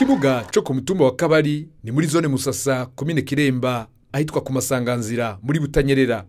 kibuga cyo ku mutumba wa Kabari ni muri zone Musasa komine Kiremba ahitwa ku Masanganzira muri Butanyerera.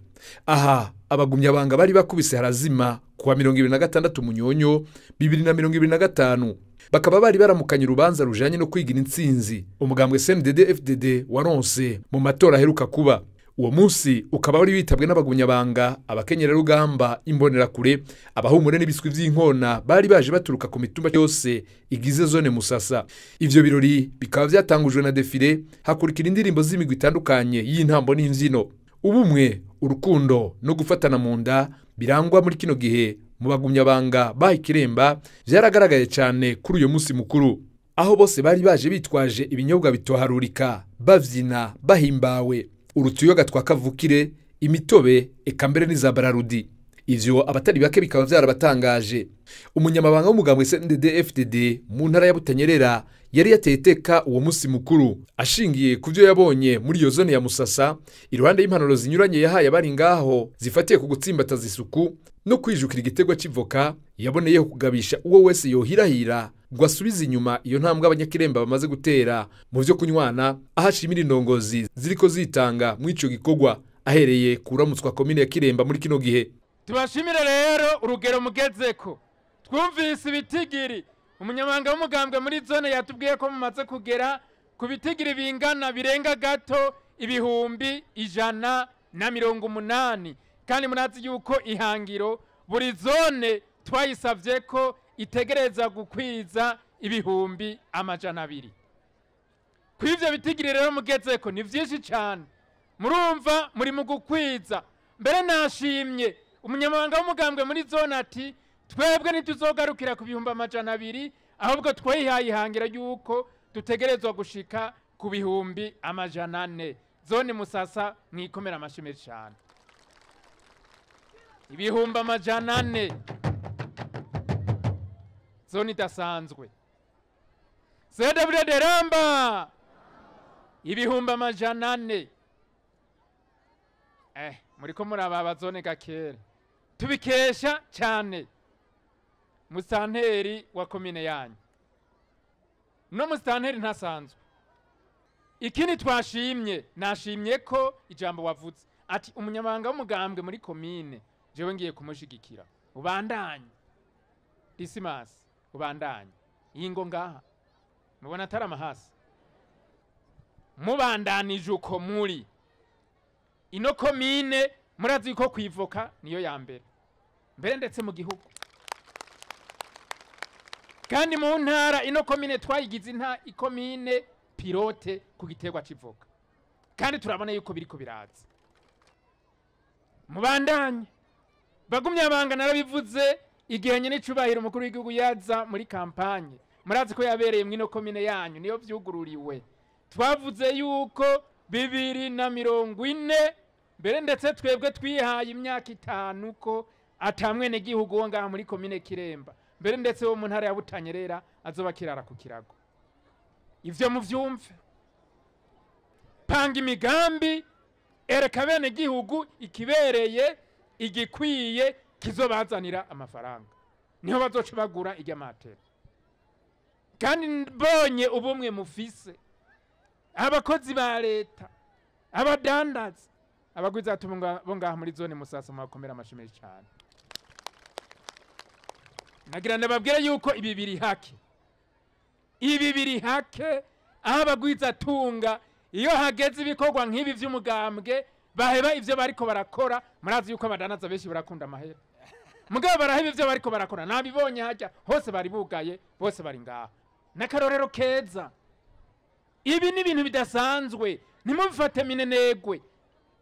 Aha abagumyabanga bari bakubise harazima kuwa 26 Munyonyo 2025 bakaba bari baramukanye urubanza rujanye no kwigira intsinzi umugambwe CNDD-FDD waronse mu matora aheruka kuba. Uwo munsi ukaba wari witabwe n'abagumyabanga abakenyera rugamba imbonera kure abahumure n'ibiswi vy'inkona bari baje baturuka ku mitumba yose igize zone Musasa. Ivyo birori bikaba vyatangujwe na defile hakurikira indirimbo z'imigwi itandukanye y'intambo n'imvyino. Ubumwe, urukundo no gufatana mu nda birangwa muri kino gihe mu bagumyabanga bahikiremba vyaragaragaye cyane kuri uyo munsi mukuru, aho bose bari baje bitwaje ibinyobwa bitoharurika bavyina bahimbawe urutuyoga twakavukire imitobe eka mbere n'izabararudi. Ivyo abatari bake bikaba vyarabatangaje. Umunyamabanga w'umugambwe CNDD-FDD mu ntara ya Butanyerera yari yateteka uwo munsi mukuru ashingiye kuvyo yabonye muri iyo zone ya Musasa iruhande y'impanuro zinyuranye yahaye abari ngaho zifatiye ku gutsimbataza isuku no kwijukira igitego civoka. Yaboneyeho kugabisha uwo wese yohirahira gwasubiza inyuma iyo ntambwe abanyakiremba bamaze gutera mu vyo kunywana, ahashimira indongozi ziriko zitanga mu ico gikogwa ahereye kuramutswa komine ya Kiremba muri kino gihe. Tubashimire rero urugero mugezeko. Twumvise ibitigiri umunyamabanga w'umugambwe muri zone yatubwiye ko mumaze kugera ku bitigiri bingana birenga gato 180, kandi murazi yuko ihangiro buri zone twayisavye ko itegereza gukwiza 200. Kw'ivyo bitigiri rero mugezeko ni vyinshi cyane, murumva muri mu gukwiza. Mbere nashimye umunyamabanga w'umugambwe muri zone ati twebwe ntituzogarukira ku 200, ahubwo twayihaye ihangira yuko dutegerezwa gushika ku 400. Zone Musasa mwikomera amashimwe cyane. 400 zone idasanzwe. CDD Ramba 400. Muriko murababa zone gakere tubikesha cyane musanteri wa komine yanyu. No musanteri ntasanzwe. Ikini twashimye, nashimye ko ijambo wavuze ati umunyamabanga w'umugambwe muri komine jewe ngiye kumushigikira. Ubandanye Dismas, ubandanye yingo ngaha mubona atari amahasi mubandanije uko muri ino komine. Murazi ko kwivoka niyo ya mbere ndetse mu gihugu, kandi mu ntara ino komine twayigize ikomine pilote ku giterwa civoka, kandi turabona yuko biriko biraza. Mubandanye bagumyabanga narabivuze igihe nyene cubahira umukuru w'igihugu yaza muri kampanye. Murazi ko yabereye mwino komine yanyu niyo vyugururiwe. Twavuze yuko 2040 mbere ndetse twebwe twihaye imyaka 5 ko atamwene gihugu wo ngaha muri komine Kiremba mbere ndetse wo mu ntara ya Butanyerera azoba kirara ku kirago. Ivyo muvyumve, panga imigambi ereka bene gihugu ikibereye igikwiye kizobazanira amafaranga, niho bazoca bagura iryamatera. Kandi mbonye ubumwe mufise abakozi ba leta, abadandaza, abagwiza atunga bo ngaha muri zone Musasa makomera amashimwe cyane. Nagira ndababwira yuko ibi biri hake aho abagwiza atunga iyo hageze ibikorwa nk'ibi vy'umugambwe baheba ivyo bariko barakora. Murazi yuko abadandaza benshi barakunda amahera, mugabo baraheba ivyo bariko barakora. Nabibonye hajya hose bari bugaye, bose bari ngaha. Nakarorero keza. Ibi ni ibintu bidasanzwe, nimubifate minenegwe.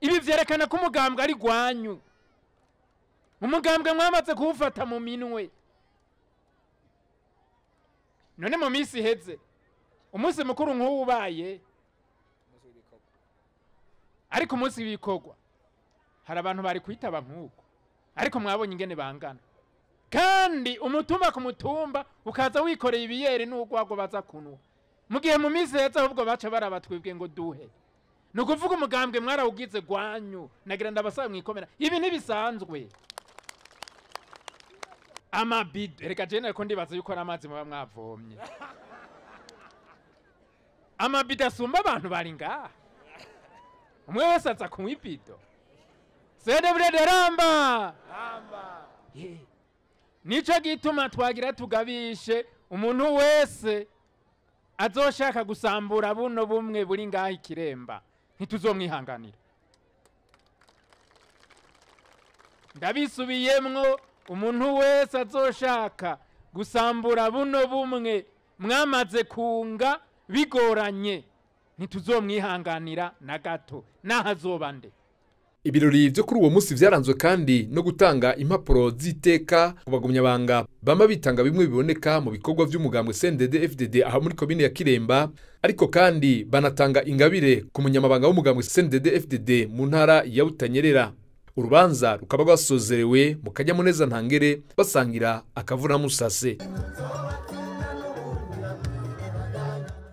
Ibi vyerekana ko umugambwe ari gwanyu, umugambwe mwamaze kuwufata mu minwe. None mu misi heze umunsi mukuru nk'ubaye, ariko umunsi w'ibikogwa hari abantu bari kwitaba nk'uko, ariko mwabonye ingene bangana. Kandi umutumba ku mutumba ukaza wikoreye ibiyeri n'ugwagwa baza kunwa, mu gihe mu misi heze ahubwo baca barabatwibwe ngo duhe. Nukuvuga umugambwe mwarawugize gwanyu. Nagira ndabasaba mwikomera, ibi ntibisanzwe. Amabido reka jene ko ndibaza yuko n'amazi muba mwavomye. amabido asumba abantu bari ngaha umwe wese aza kunywa ibido CNDD ramba nico gituma twagira tugabishe umuntu wese azoshaka gusambura buno bumwe buri ngaha ikiremba ntituzomwihanganira. Ndabisubiyemwo umuntu wese azoshaka gusambura buno bumwe mwamaze kunga bigoranye ntituzomwihanganira na gato nahazobande. Ibirori byo kuri uwo munsi vyaranzwe kandi no gutanga impapuro z'iteka ku bagumyabanga bama bitanga bimwe biboneka mu bikorwa by'umugambwe CNDD-FDD aha muri komine ya Kiremba, ariko kandi banatanga ingabire ku munyamabanga w'umugambwe CNDD-FDD mu ntara ya Butanyerera. Urubanza rukaba rwasozerewe mu kanyamuneza ntangere basangira akavura musase.